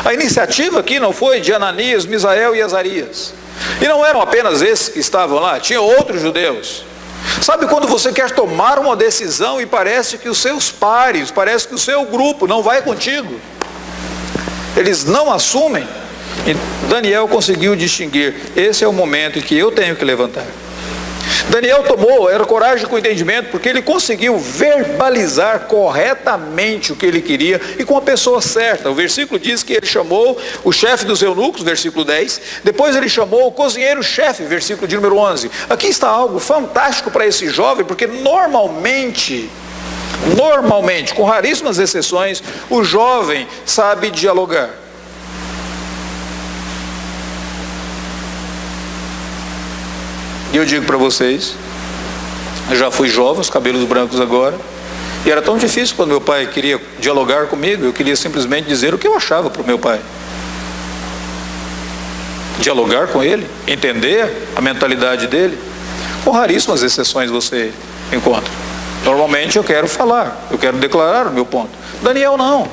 A iniciativa aqui não foi de Ananias, Misael e Azarias. E não eram apenas esses que estavam lá, tinha outros judeus. Sabe quando você quer tomar uma decisão e parece que os seus pares, parece que o seu grupo não vai contigo? Eles não assumem. E Daniel conseguiu distinguir, esse é o momento em que eu tenho que levantar. Daniel tomou, era coragem com entendimento, porque ele conseguiu verbalizar corretamente o que ele queria e com a pessoa certa. O versículo diz que ele chamou o chefe dos eunucos, versículo 10, depois ele chamou o cozinheiro-chefe, versículo de número 11. Aqui está algo fantástico para esse jovem, porque normalmente, com raríssimas exceções, o jovem sabe dialogar. E eu digo para vocês, eu já fui jovem, os cabelos brancos agora, e era tão difícil quando meu pai queria dialogar comigo, eu queria simplesmente dizer o que eu achava para o meu pai. Dialogar com ele, entender a mentalidade dele, com raríssimas exceções você encontra. Normalmente eu quero falar, eu quero declarar o meu ponto. Daniel não,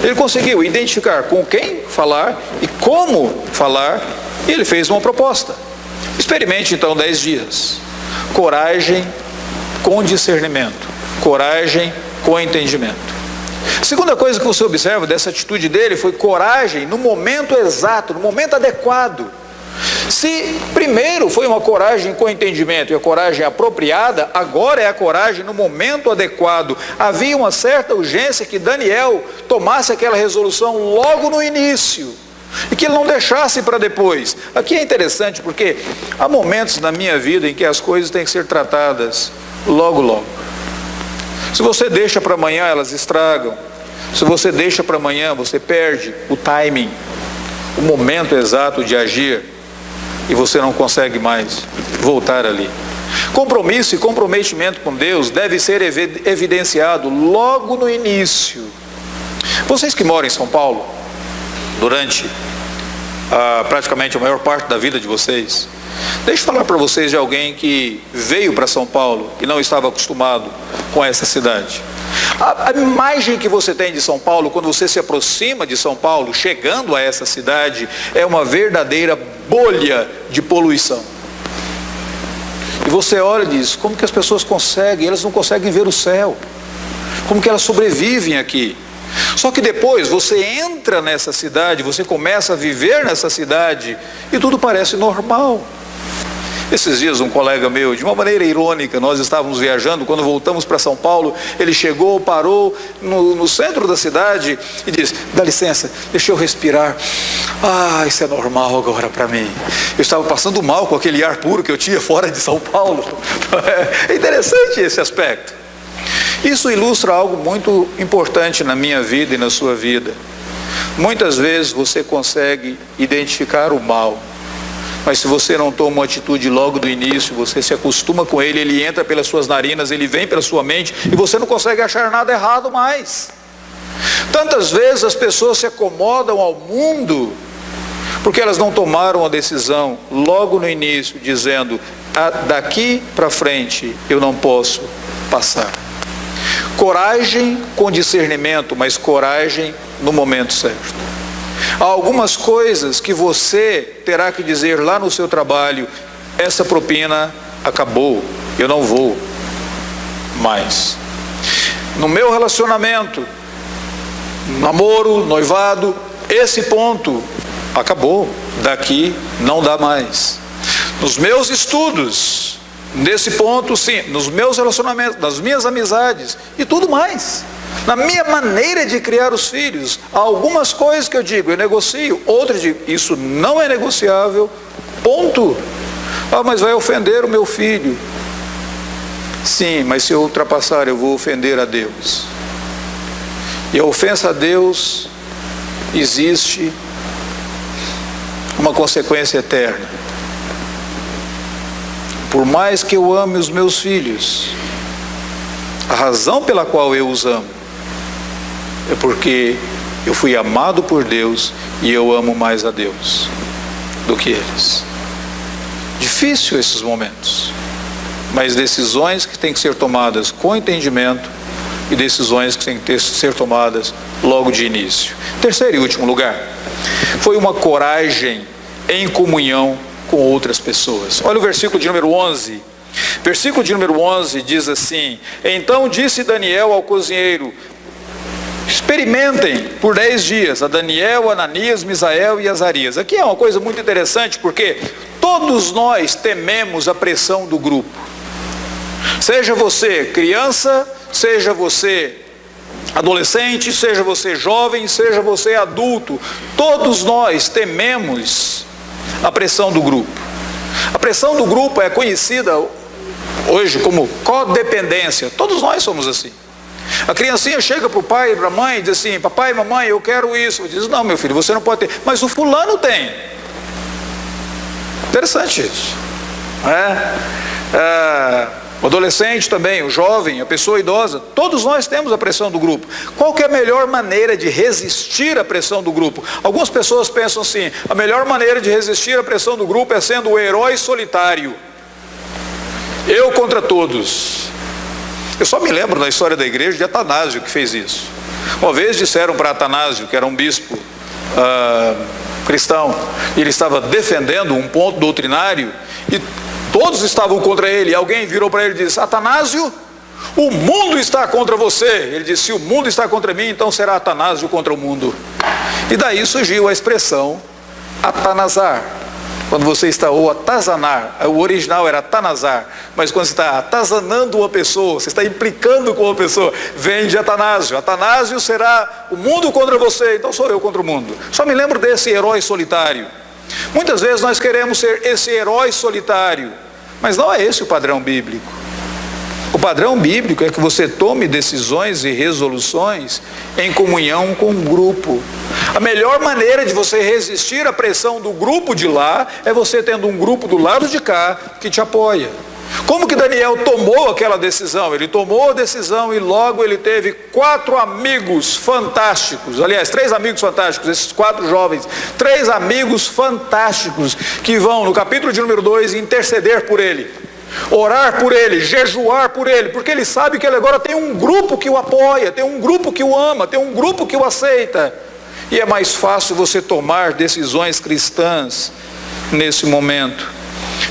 ele conseguiu identificar com quem falar e como falar, e ele fez uma proposta. Experimente então 10 dias. Coragem com discernimento. Coragem com entendimento. Segunda coisa que você observa dessa atitude dele foi coragem no momento exato, no momento adequado. Se primeiro foi uma coragem com entendimento e a coragem apropriada, agora é a coragem no momento adequado. Havia uma certa urgência que Daniel tomasse aquela resolução logo no início. E que ele não deixasse para depois. Aqui é interessante porque há momentos na minha vida em que as coisas têm que ser tratadas logo. Se você deixa para amanhã, elas estragam. Se você deixa para amanhã, você perde o timing, o momento exato de agir, e você não consegue mais voltar ali. Compromisso e comprometimento com Deus deve ser evidenciado logo no início. Vocês que moram em São Paulo, durante praticamente a maior parte da vida de vocês, deixa eu falar para vocês de alguém que veio para São Paulo e não estava acostumado com essa cidade. A imagem que você tem de São Paulo, quando você se aproxima de São Paulo, chegando a essa cidade, é uma verdadeira bolha de poluição. E você olha e diz, como que as pessoas conseguem? Elas não conseguem ver o céu. Como que elas sobrevivem aqui? Só que depois você entra nessa cidade, você começa a viver nessa cidade e tudo parece normal. Esses dias um colega meu, de uma maneira irônica, nós estávamos viajando, quando voltamos para São Paulo, ele chegou, parou no centro da cidade e disse, dá licença, deixa eu respirar. Isso é normal agora para mim. Eu estava passando mal com aquele ar puro que eu tinha fora de São Paulo. É interessante esse aspecto. Isso ilustra algo muito importante na minha vida e na sua vida. Muitas vezes você consegue identificar o mal, mas se você não toma uma atitude logo do início, você se acostuma com ele, ele entra pelas suas narinas, ele vem pela sua mente e você não consegue achar nada errado mais. Tantas vezes as pessoas se acomodam ao mundo porque elas não tomaram a decisão logo no início, dizendo, daqui para frente eu não posso passar. Coragem com discernimento, mas coragem no momento certo. Há algumas coisas que você terá que dizer lá no seu trabalho, essa propina acabou, eu não vou mais. No meu relacionamento, namoro, noivado, esse ponto acabou, daqui não dá mais. Nos meus estudos, nesse ponto sim, nos meus relacionamentos, nas minhas amizades e tudo mais. Na minha maneira de criar os filhos, há algumas coisas que eu digo, eu negocio, outras digo, isso não é negociável, ponto. Mas vai ofender o meu filho. Sim, mas se eu ultrapassar, eu vou ofender a Deus. E a ofensa a Deus, existe uma consequência eterna. Por mais que eu ame os meus filhos, a razão pela qual eu os amo é porque eu fui amado por Deus e eu amo mais a Deus do que eles. Difícil esses momentos, mas decisões que têm que ser tomadas com entendimento, e decisões que têm que ser tomadas logo de início. Terceiro e último lugar, foi uma coragem em comunhão com outras pessoas. Olha o versículo de número 11. Versículo de número 11 diz assim: então disse Daniel ao cozinheiro: experimentem por 10 dias a Daniel, Ananias, Misael e Azarias. Aqui é uma coisa muito interessante, porque todos nós tememos a pressão do grupo. Seja você criança, seja você adolescente, seja você jovem, seja você adulto, todos nós tememos a pressão do grupo. A pressão do grupo é conhecida hoje como codependência. Todos nós somos assim. A criancinha chega para o pai e para a mãe e diz assim: papai, mamãe, eu quero isso. Diz: não, meu filho, você não pode ter. Mas o fulano tem. Interessante isso. O adolescente também, o jovem, a pessoa idosa, todos nós temos a pressão do grupo. Qual que é a melhor maneira de resistir à pressão do grupo? Algumas pessoas pensam assim: a melhor maneira de resistir à pressão do grupo é sendo o herói solitário. Eu contra todos. Eu só me lembro da história da igreja de Atanásio, que fez isso. Uma vez disseram para Atanásio, que era um bispo cristão, e ele estava defendendo um ponto doutrinário, e todos estavam contra ele. E alguém virou para ele e disse: Atanásio, o mundo está contra você. Ele disse: se o mundo está contra mim, então será Atanásio contra o mundo. E daí surgiu a expressão atanazar. Quando você está, ou atazanar, o original era atanazar, mas quando você está atazanando uma pessoa, você está implicando com uma pessoa, vem de Atanásio. Atanásio será o mundo contra você, então sou eu contra o mundo. Só me lembro desse herói solitário. Muitas vezes nós queremos ser esse herói solitário, mas não é esse o padrão bíblico. O padrão bíblico é que você tome decisões e resoluções em comunhão com um grupo. A melhor maneira de você resistir à pressão do grupo de lá é você tendo um grupo do lado de cá que te apoia. Como que Daniel tomou aquela decisão? Ele tomou a decisão e logo ele teve 4 amigos fantásticos. Aliás, 3 amigos fantásticos, esses 4 jovens. 3 amigos fantásticos que vão, no capítulo de número 2, interceder por ele. Orar por ele, jejuar por ele, porque ele sabe que ele agora tem um grupo que o apoia, tem um grupo que o ama, tem um grupo que o aceita. E é mais fácil você tomar decisões cristãs nesse momento.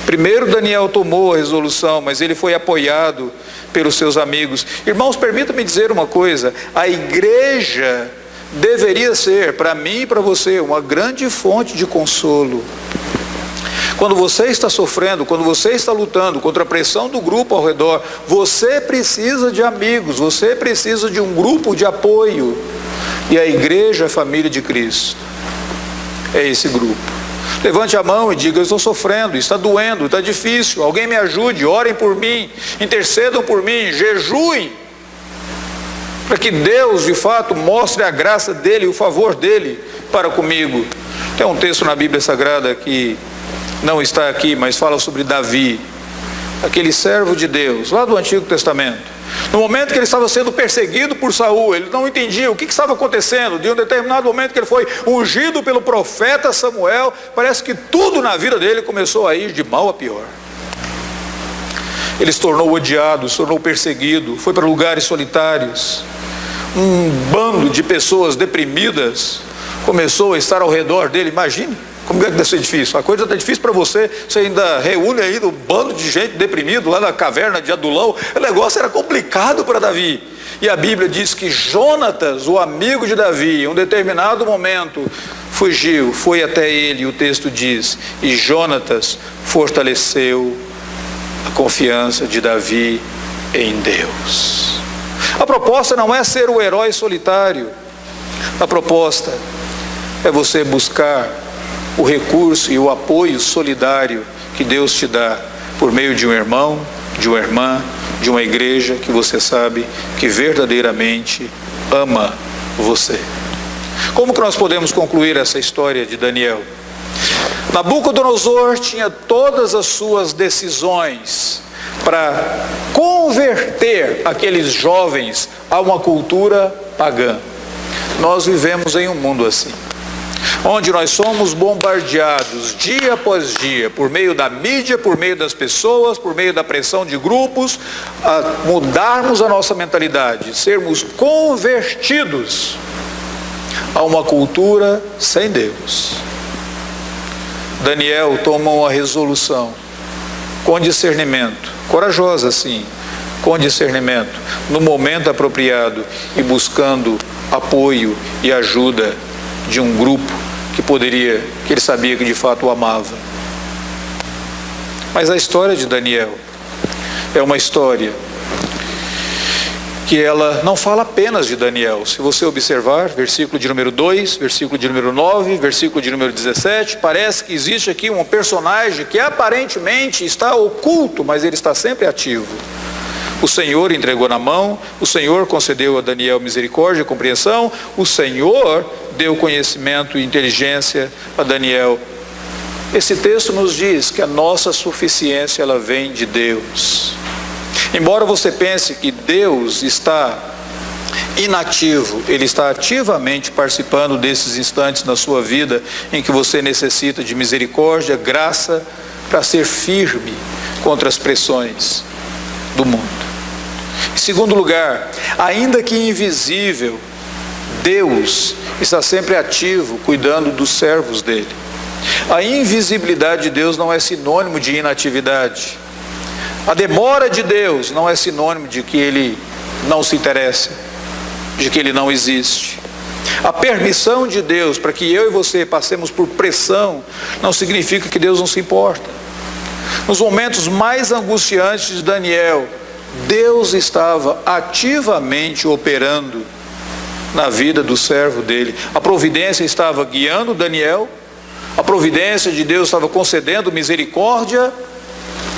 Primeiro Daniel tomou a resolução, mas ele foi apoiado pelos seus amigos. Irmãos, permita-me dizer uma coisa: a igreja deveria ser, para mim e para você, uma grande fonte de consolo. Quando você está sofrendo, quando você está lutando contra a pressão do grupo ao redor, você precisa de amigos, você precisa de um grupo de apoio. E a igreja, a família de Cristo, é esse grupo. Levante a mão e diga: eu estou sofrendo, está doendo, está difícil, alguém me ajude, orem por mim, intercedam por mim, jejuem, para que Deus de fato mostre a graça dele, o favor dele para comigo. Tem um texto na Bíblia Sagrada que não está aqui, mas fala sobre Davi, aquele servo de Deus, lá do Antigo Testamento. No momento que ele estava sendo perseguido por Saul, ele não entendia o que estava acontecendo. De um determinado momento que ele foi ungido pelo profeta Samuel, parece que tudo na vida dele começou a ir de mal a pior. Ele se tornou odiado, se tornou perseguido, foi para lugares solitários. Um bando de pessoas deprimidas começou a estar ao redor dele. Imagine como é que deve ser difícil. A coisa está difícil para você, você ainda reúne ainda um bando de gente deprimido lá na caverna de Adulão. O negócio era complicado para Davi. E a Bíblia diz que Jonatas, o amigo de Davi, em um determinado momento fugiu, foi até ele, o texto diz, e Jonatas fortaleceu a confiança de Davi em Deus. A proposta não é ser o herói solitário. A proposta é você buscar o recurso e o apoio solidário que Deus te dá por meio de um irmão, de uma irmã, de uma igreja que você sabe que verdadeiramente ama você. Como que nós podemos concluir essa história de Daniel? Nabucodonosor tinha todas as suas decisões para converter aqueles jovens a uma cultura pagã. Nós vivemos em um mundo assim. onde nós somos bombardeados dia após dia, por meio da mídia, por meio das pessoas, por meio da pressão de grupos, a mudarmos a nossa mentalidade, sermos convertidos a uma cultura sem Deus. Daniel toma uma resolução com discernimento, corajosa sim, com discernimento, no momento apropriado e buscando apoio e ajuda de um grupo que ele sabia que de fato o amava. Mas a história de Daniel é uma história que ela não fala apenas de Daniel. Se você observar, versículo de número 2, versículo de número 9, versículo de número 17, parece que existe aqui um personagem que aparentemente está oculto, mas ele está sempre ativo. O Senhor entregou na mão, o Senhor concedeu a Daniel misericórdia e compreensão, o Senhor deu conhecimento e inteligência a Daniel. Esse texto nos diz que a nossa suficiência ela vem de Deus. Embora você pense que Deus está inativo, Ele está ativamente participando desses instantes na sua vida em que você necessita de misericórdia, graça, para ser firme contra as pressões do mundo. Em segundo lugar, ainda que invisível, Deus está sempre ativo, cuidando dos servos dele. A invisibilidade de Deus não é sinônimo de inatividade. A demora de Deus não é sinônimo de que Ele não se interessa, de que Ele não existe. A permissão de Deus para que eu e você passemos por pressão não significa que Deus não se importa. Nos momentos mais angustiantes de Daniel, Deus estava ativamente operando na vida do servo dele. A providência estava guiando Daniel, a providência de Deus estava concedendo misericórdia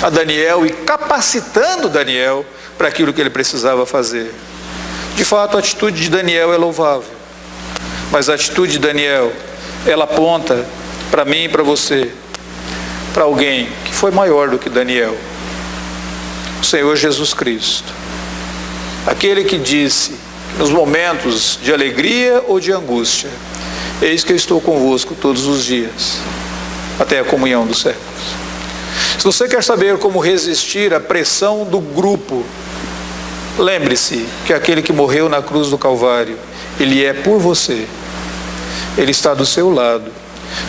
a Daniel e capacitando Daniel para aquilo que ele precisava fazer. De fato, a atitude de Daniel é louvável, mas a atitude de Daniel, ela aponta para mim e para você, para alguém que foi maior do que Daniel, o Senhor Jesus Cristo, aquele que disse, nos momentos de alegria ou de angústia, eis que eu estou convosco todos os dias, até a comunhão dos séculos. Se você quer saber como resistir à pressão do grupo, lembre-se que aquele que morreu na cruz do Calvário, Ele é por você, Ele está do seu lado,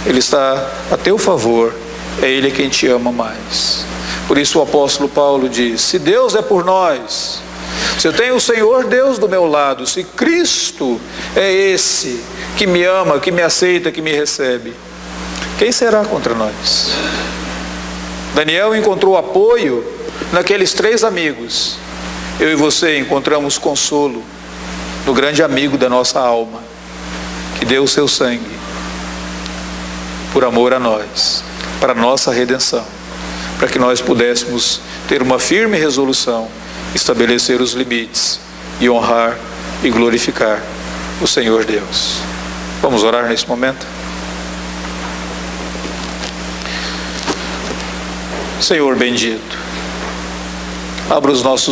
Ele está a teu favor, é Ele quem te ama mais. Por isso o apóstolo Paulo diz, se Deus é por nós, se eu tenho o Senhor Deus do meu lado, se Cristo é esse que me ama, que me aceita, que me recebe, quem será contra nós? Daniel encontrou apoio naqueles 3 amigos. Eu e você encontramos consolo no grande amigo da nossa alma, que deu o seu sangue por amor a nós, para a nossa redenção, para que nós pudéssemos ter uma firme resolução, estabelecer os limites e honrar e glorificar o Senhor Deus. Vamos orar nesse momento? Senhor bendito, abra os nossos